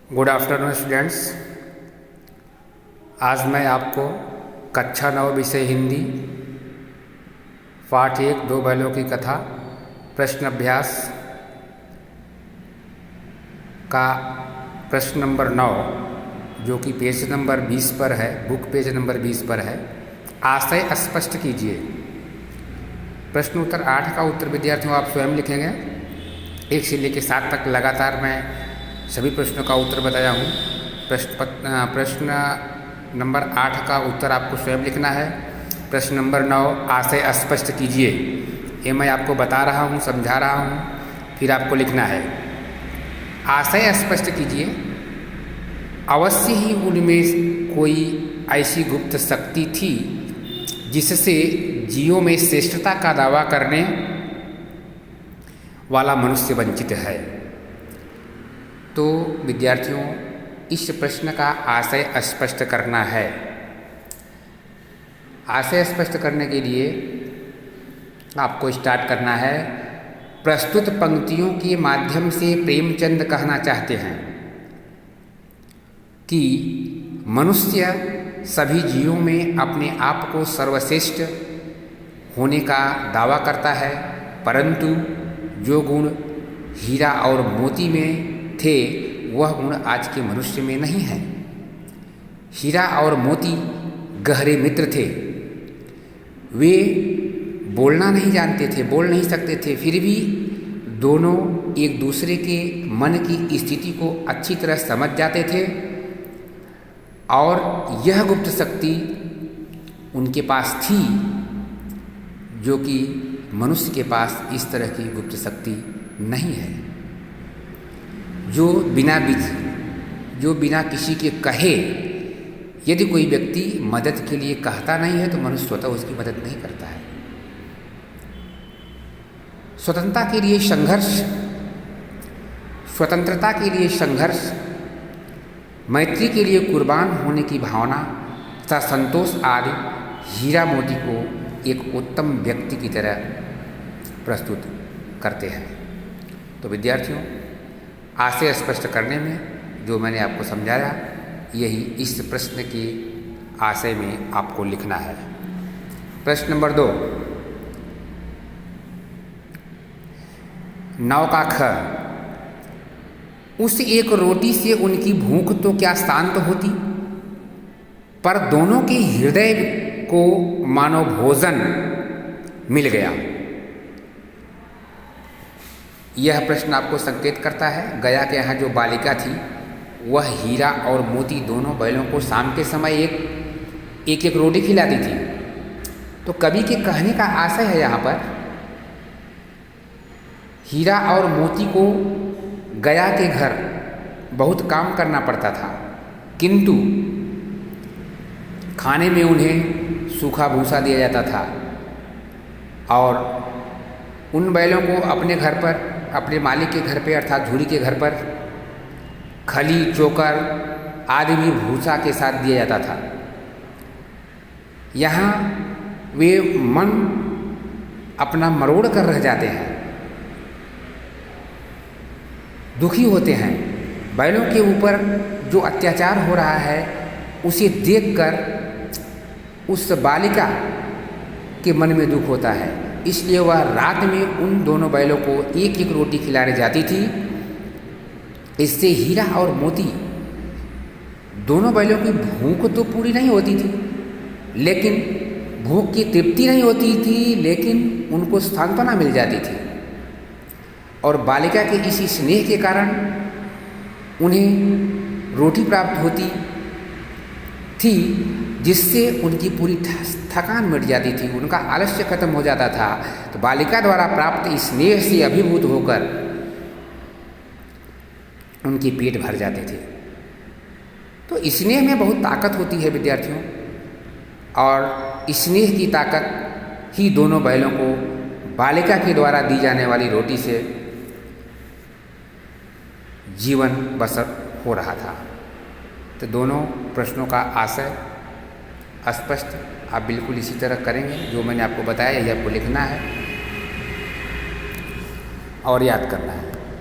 Good afternoon students. आज मैं आपको कक्षा 9 विषय हिंदी पाठ 1 दो बैलों की कथा प्रश्न अभ्यास का प्रश्न नंबर 9 जो कि पेज नंबर 20 पर है, बुक पेज नंबर 20 पर है। आशय स्पष्ट कीजिए। प्रश्न उत्तर 8 का उत्तर विद्यार्थियों आप स्वयं लिखेंगे। 1 से लेकर 7 तक लगातार मैं सभी प्रश्नों का उत्तर बताया हूँ। प्रश्न नंबर 8 का उत्तर आपको स्वयं लिखना है। प्रश्न नंबर 9 आशय स्पष्ट कीजिए, ये मैं आपको बता रहा हूँ, समझा रहा हूँ, फिर आपको लिखना है। आशय स्पष्ट कीजिए। अवश्य ही उनमें कोई ऐसी गुप्त शक्ति थी जिससे जीवों में श्रेष्ठता का दावा करने वाला मनुष्य वंचित है। तो विद्यार्थियों, इस प्रश्न का आशय स्पष्ट करना है। आशय स्पष्ट करने के लिए आपको स्टार्ट करना है। प्रस्तुत पंक्तियों के माध्यम से प्रेमचंद कहना चाहते हैं कि मनुष्य सभी जीवों में अपने आप को सर्वश्रेष्ठ होने का दावा करता है, परंतु जो गुण हीरा और मोती में थे वह गुण आज के मनुष्य में नहीं है। हीरा और मोती गहरे मित्र थे। वे बोलना नहीं जानते थे, बोल नहीं सकते थे, फिर भी दोनों एक दूसरे के मन की स्थिति को अच्छी तरह समझ जाते थे और यह गुप्त शक्ति उनके पास थी जो कि मनुष्य के पास इस तरह की गुप्त शक्ति नहीं है। जो बिना किसी के कहे यदि कोई व्यक्ति मदद के लिए कहता नहीं है तो मनुष्य स्वतः उसकी मदद नहीं करता है। स्वतंत्रता के लिए संघर्ष, मैत्री के लिए कुर्बान होने की भावना तथा संतोष आदि हीरा मोती को एक उत्तम व्यक्ति की तरह प्रस्तुत करते हैं। तो विद्यार्थियों, आशय स्पष्ट करने में जो मैंने आपको समझाया, यही इस प्रश्न के आशय में आपको लिखना है। प्रश्न नंबर 2 9 का ख। उस एक रोटी से उनकी भूख तो क्या शांत होती, पर दोनों के हृदय को मानो भोजन मिल गया। यह प्रश्न आपको संकेत करता है गया के यहाँ जो बालिका थी वह हीरा और मोती दोनों बैलों को शाम के समय एक रोटी खिलाती थी। तो कवि के कहने का आशय है यहाँ पर, हीरा और मोती को गया के घर बहुत काम करना पड़ता था, किंतु खाने में उन्हें सूखा भूसा दिया जाता था और उन बैलों को अपने घर पर, अपने मालिक के घर पे अर्थात झूरी के घर पर खली, चोकर आदि भी भूसा के साथ दिया जाता था। यहाँ वे मन अपना मरोड़ कर रह जाते हैं, दुखी होते हैं। बैलों के ऊपर जो अत्याचार हो रहा है उसे देखकर उस बालिका के मन में दुख होता है, इसलिए वह रात में उन दोनों बैलों को एक एक रोटी खिलाने जाती थी। इससे हीरा और मोती दोनों बैलों की भूख तो पूरी नहीं होती थी, लेकिन भूख की तृप्ति नहीं होती थी, लेकिन उनको सांत्वना मिल जाती थी। और बालिका के इसी स्नेह के कारण उन्हें रोटी प्राप्त होती थी, जिससे उनकी पूरी थकान मिट जाती थी, उनका आलस्य खत्म हो जाता था। तो बालिका द्वारा प्राप्त इस स्नेह से अभिभूत होकर उनके पेट भर जाते थे। तो स्नेह में बहुत ताकत होती है विद्यार्थियों, और स्नेह की ताकत ही दोनों बैलों को बालिका के द्वारा दी जाने वाली रोटी से जीवन बसर हो रहा था। तो दोनों प्रश्नों का आशय स्पष्ट आप बिल्कुल इसी तरह करेंगे जो मैंने आपको बताया, यही आपको लिखना है और याद करना है।